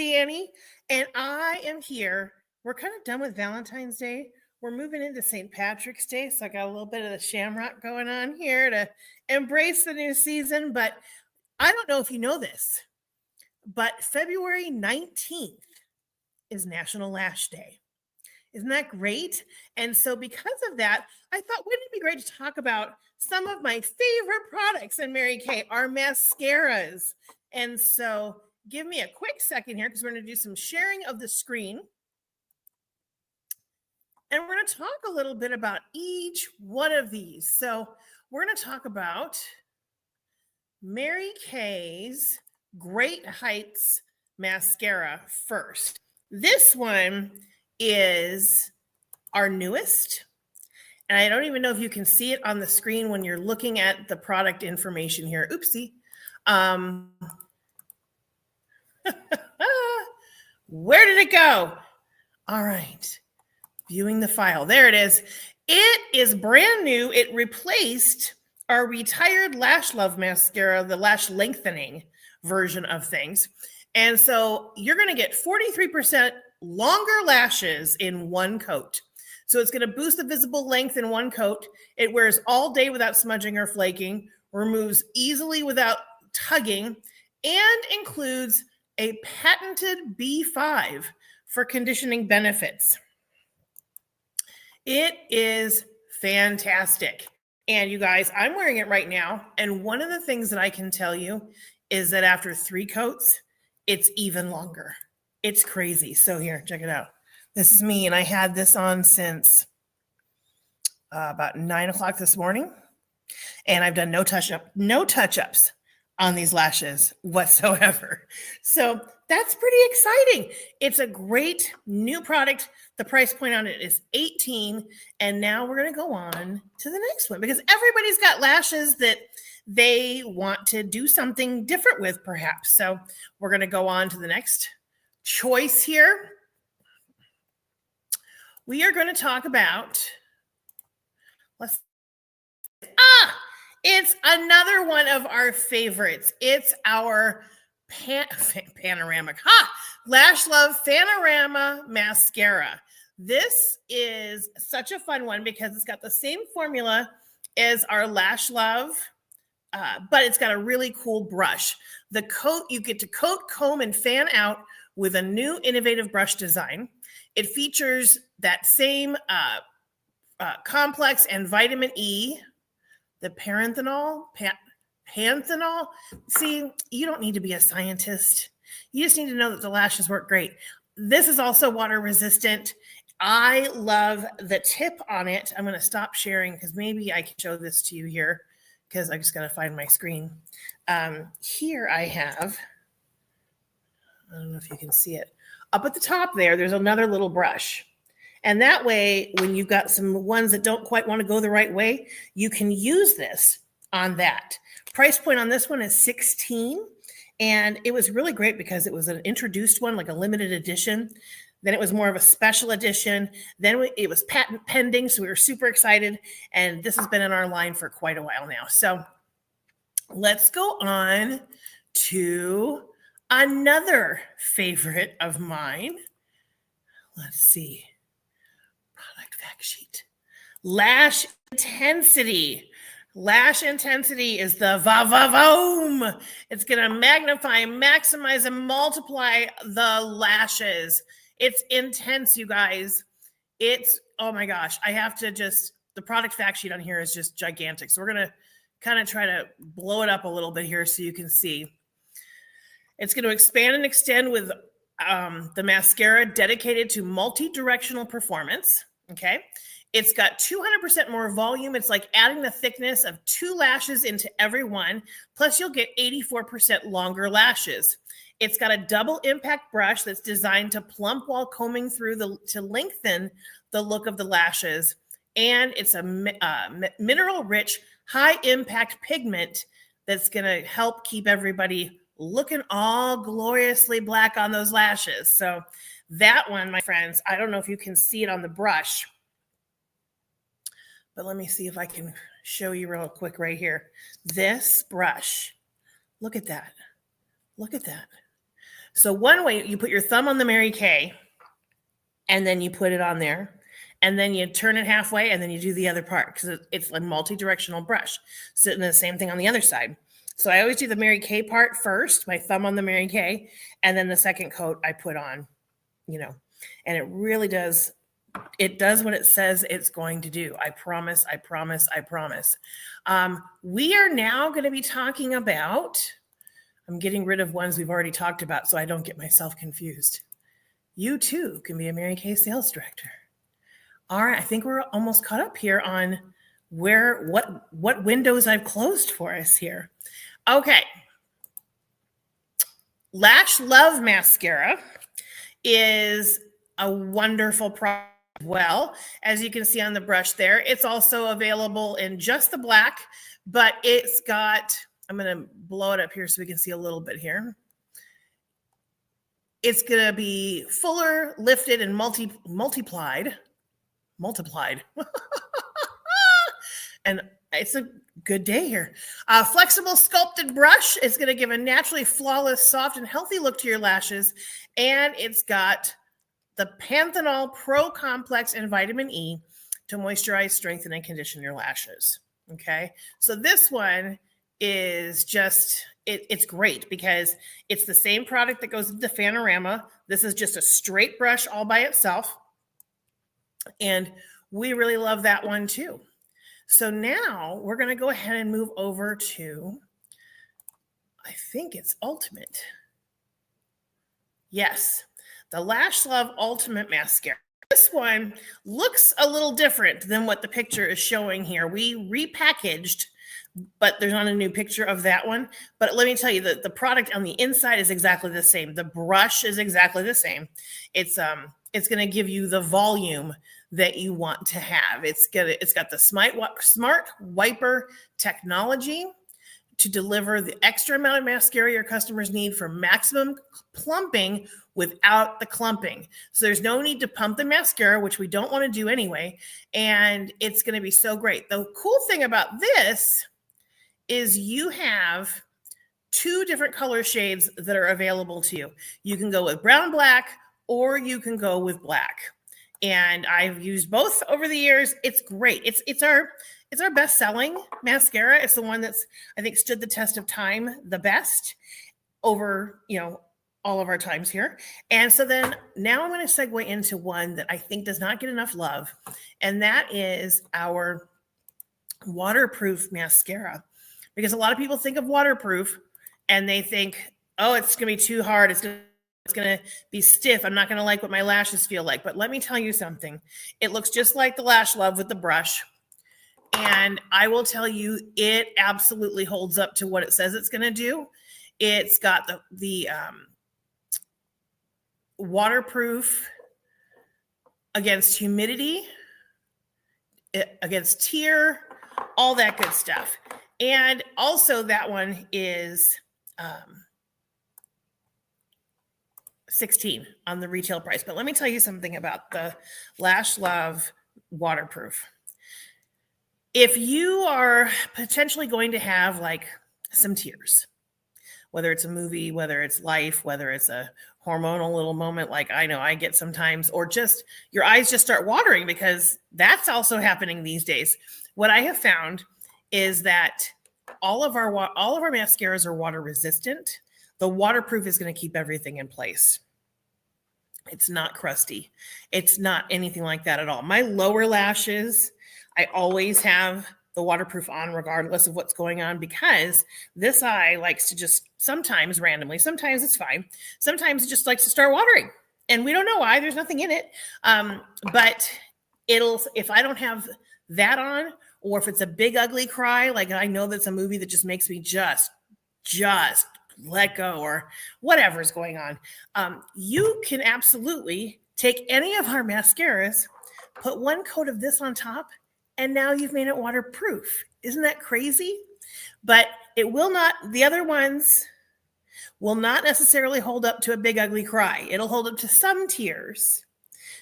Danny, and I am here. We're kind of done with Valentine's Day. We're moving into St. Patrick's Day, so I got a little bit of the shamrock going on here to embrace the new season. But I don't know if you know this, but February 19th is National Lash Day. Isn't that great? And so because of that, I thought, wouldn't it be great to talk about some of my favorite products in Mary Kay, our mascaras. And so give me a quick second here because we're going to do some sharing of the screen. And we're going to talk a little bit about each one of these. So we're going to talk about Mary Kay's Great Heights mascara first. This one is our newest. And I don't even know if you can see it on the screen when you're looking at the product information here. Oopsie. Where did it go? All right. Viewing the file. There it is. It is brand new. It replaced our retired Lash Love mascara, the lash lengthening version of things. And so you're going to get 43% longer lashes in one coat. So it's going to boost the visible length in one coat. It wears all day without smudging or flaking, removes easily without tugging, and includes a patented B5 for conditioning benefits. It is fantastic. And you guys, I'm wearing it right now. And one of the things that I can tell you is that after 3 coats, it's even longer. It's crazy. So here, check it out. This is me, and I had this on since about 9 o'clock this morning, and I've done no touch-ups on these lashes whatsoever. So that's pretty exciting. It's a great new product. The price point on it is $18, and now we're going to go on to the next one because everybody's got lashes that they want to do something different with, perhaps. So we're going to go on to the next choice here. We are going to talk about, it's another one of our favorites. It's our panoramic, Lash Love Panorama Mascara. This is such a fun one because it's got the same formula as our Lash Love, but it's got a really cool brush. The coat, you get to coat, comb, and fan out with a new innovative brush design. It features that same complex and vitamin E, the panthenol. See, you don't need to be a scientist. You just need to know that the lashes work great. This is also water resistant. I love the tip on it. I'm going to stop sharing because maybe I can show this to you here because I just got to find my screen. Here I have, I don't know if you can see it. Up at the top there's another little brush. And that way, when you've got some ones that don't quite want to go the right way, you can use this on that. Price point on this one is $16. And it was really great because it was an introduced one, like a limited edition. Then it was more of a special edition. Then it was patent pending, so we were super excited. And this has been in our line for quite a while now. So let's go on to another favorite of mine. Let's see. Product fact sheet. Lash Intensity. Lash Intensity is the va-va-voom. It's going to magnify, maximize, and multiply the lashes. It's intense, you guys. It's, oh my gosh. I have to just, the product fact sheet on here is just gigantic. So we're going to kind of try to blow it up a little bit here so you can see. It's going to expand and extend with the mascara dedicated to multi-directional performance. Okay. It's got 200% more volume. It's like adding the thickness of 2 lashes into every one. Plus, you'll get 84% longer lashes. It's got a double impact brush that's designed to plump while combing through to lengthen the look of the lashes. And it's a mineral-rich, high-impact pigment that's going to help keep everybody looking all gloriously black on those lashes. So that one, my friends, I don't know if you can see it on the brush, but let me see if I can show you real quick right here. This brush, look at that. Look at that. So one way, you put your thumb on the Mary Kay, and then you put it on there, and then you turn it halfway, and then you do the other part because it's a multi-directional brush. So the same thing on the other side. So I always do the Mary Kay part first, my thumb on the Mary Kay, and then the second coat I put on, and it really does. It does what it says it's going to do. I promise, I promise, I promise. We are now going to be talking about, I'm getting rid of ones we've already talked about so I don't get myself confused. You too can be a Mary Kay sales director. All right, I think we're almost caught up here on what windows I've closed for us here. Okay. Lash Love Mascara is a wonderful product. Well, as you can see on the brush there, it's also available in just the black, but it's got, I'm going to blow it up here so we can see a little bit here. It's going to be fuller, lifted, and multiplied. And it's a good day here. Flexible sculpted brush is going to give a naturally flawless, soft, and healthy look to your lashes. And it's got the Panthenol Pro Complex and Vitamin E to moisturize, strengthen, and condition your lashes. Okay. So this one is just, it's great because it's the same product that goes into Fanorama. This is just a straight brush all by itself. And we really love that one too. So now we're going to go ahead and move over to, I think it's Ultimate. Yes, the Lash Love Ultimate Mascara. This one looks a little different than what the picture is showing here. We repackaged, but there's not a new picture of that one. But let me tell you that the product on the inside is exactly the same. The brush is exactly the same. It's going to give you the volume that you want to have. It's got the smart wiper technology to deliver the extra amount of mascara your customers need for maximum plumping without the clumping. So there's no need to pump the mascara, which we don't want to do anyway. And it's going to be so great. The cool thing about this is you have 2 different color shades that are available to you. You can go with brown, black, or you can go with black. And I've used both over the years. It's great. It's our best-selling mascara. It's the one that's, I think, stood the test of time the best over, all of our times here. And so then now I'm going to segue into one that I think does not get enough love, and that is our waterproof mascara. Because a lot of people think of waterproof and they think, oh, it's going to be too hard. It's going to be stiff. I'm not going to like what my lashes feel like. But let me tell you something. It looks just like the Lash Love with the brush. And I will tell you, it absolutely holds up to what it says it's going to do. It's got the waterproof against humidity, against tear, all that good stuff. And also that one is $16 on the retail price. But let me tell you something about the Lash Love waterproof. If you are potentially going to have like some tears, whether it's a movie, whether it's life, whether it's a hormonal little moment like I know I get sometimes, or just your eyes just start watering, because that's also happening these days. What I have found is that all of our mascaras are water resistant. The waterproof is going to keep everything in place. It's not crusty. It's not anything like that at all. My lower lashes, I always have the waterproof on regardless of what's going on, because this eye likes to just sometimes randomly, sometimes it's fine, sometimes it just likes to start watering. And we don't know why. There's nothing in it. But if I don't have that on, or if it's a big ugly cry, like I know that's a movie that just makes me just let go, or whatever's going on, you can absolutely take any of our mascaras, put 1 coat of this on top, and now you've made it waterproof. Isn't that crazy? But it will not, the other ones will not necessarily hold up to a big ugly cry. It'll hold up to some tears,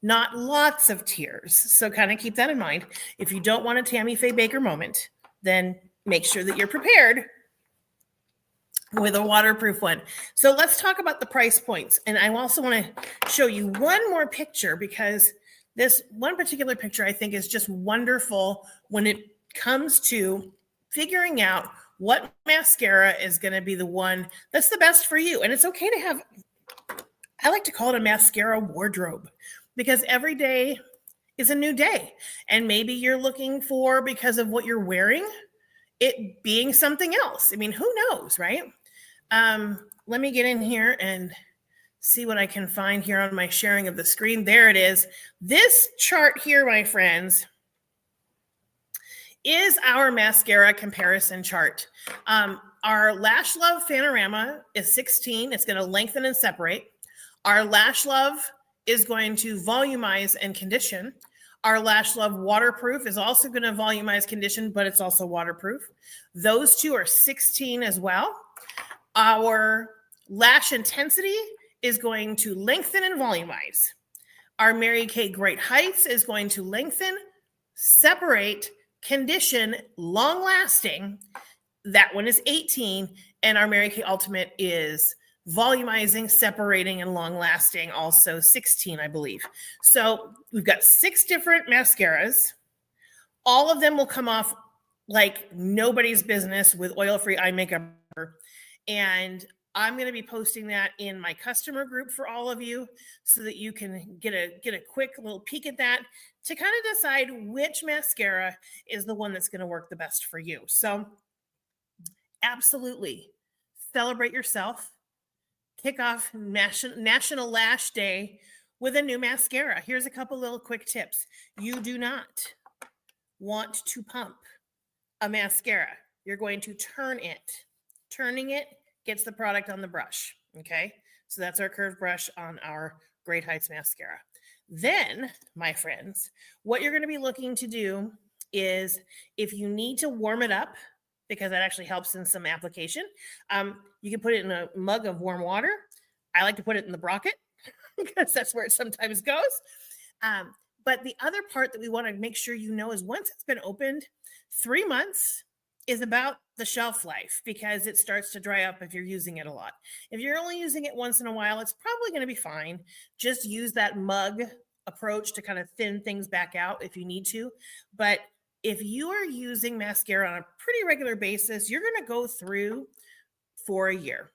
not lots of tears. So kind of keep that in mind. If you don't want a Tammy Faye Baker moment, then make sure that you're prepared with a waterproof one. So let's talk about the price points. And I also want to show you one more picture, because this one particular picture I think is just wonderful when it comes to figuring out what mascara is going to be the one that's the best for you. And it's okay to have, I like to call it a mascara wardrobe, because every day is a new day. And maybe you're looking for, because of what you're wearing, it being something else. I mean, who knows, right? Let me get in here and see what I can find here on my sharing of the screen. There it is. This chart here, my friends, is our mascara comparison chart. Our Lash Love Panorama is 16. It's going to lengthen and separate. Our Lash Love is going to volumize and condition. Our Lash Love Waterproof is also going to volumize, condition, but it's also waterproof. Those two are 16 as well. Our Lash Intensity is going to lengthen and volumize. Our Mary Kay Great Heights is going to lengthen, separate, condition, long lasting. That one is 18. And our Mary Kay Ultimate is volumizing, separating, and long lasting, also 16, I believe. So we've got 6 different mascaras. All of them will come off like nobody's business with oil-free eye makeup. And I'm going to be posting that in my customer group for all of you, so that you can get a quick little peek at that to kind of decide which mascara is the one that's going to work the best for you. So absolutely celebrate yourself. Kick off National Lash Day with a new mascara. Here's a couple little quick tips. You do not want to pump a mascara. You're going to turn it. Turning it gets the product on the brush. Okay, so that's our curved brush on our Great Heights mascara. Then, my friends, what you're going to be looking to do is, if you need to warm it up, because that actually helps in some application, you can put it in a mug of warm water. I like to put it in the brocket because that's where it sometimes goes. But the other part that we want to make sure you know is, once it's been opened, 3 months is about the shelf life, because it starts to dry up if you're using it a lot. If you're only using it once in a while, it's probably going to be fine. Just use that mug approach to kind of thin things back out if you need to. But if you are using mascara on a pretty regular basis, you're going to go through for a year,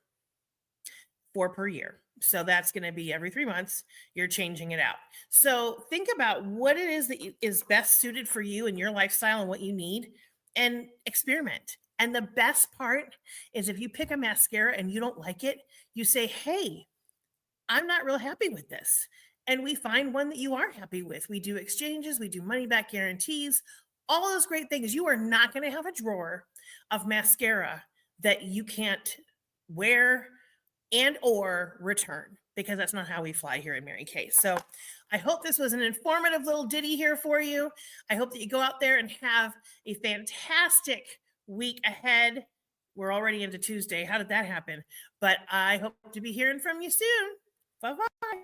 4 per year. So that's going to be every 3 months, you're changing it out. So think about what it is that is best suited for you and your lifestyle and what you need, and experiment. And the best part is, if you pick a mascara and you don't like it, you say, hey, I'm not real happy with this. And we find one that you are happy with. We do exchanges, we do money back guarantees, all those great things. You are not going to have a drawer of mascara that you can't wear and or return, because that's not how we fly here in Mary Kay. So I hope this was an informative little ditty here for you. I hope that you go out there and have a fantastic week ahead. We're already into Tuesday. How did that happen? But I hope to be hearing from you soon. Bye-bye.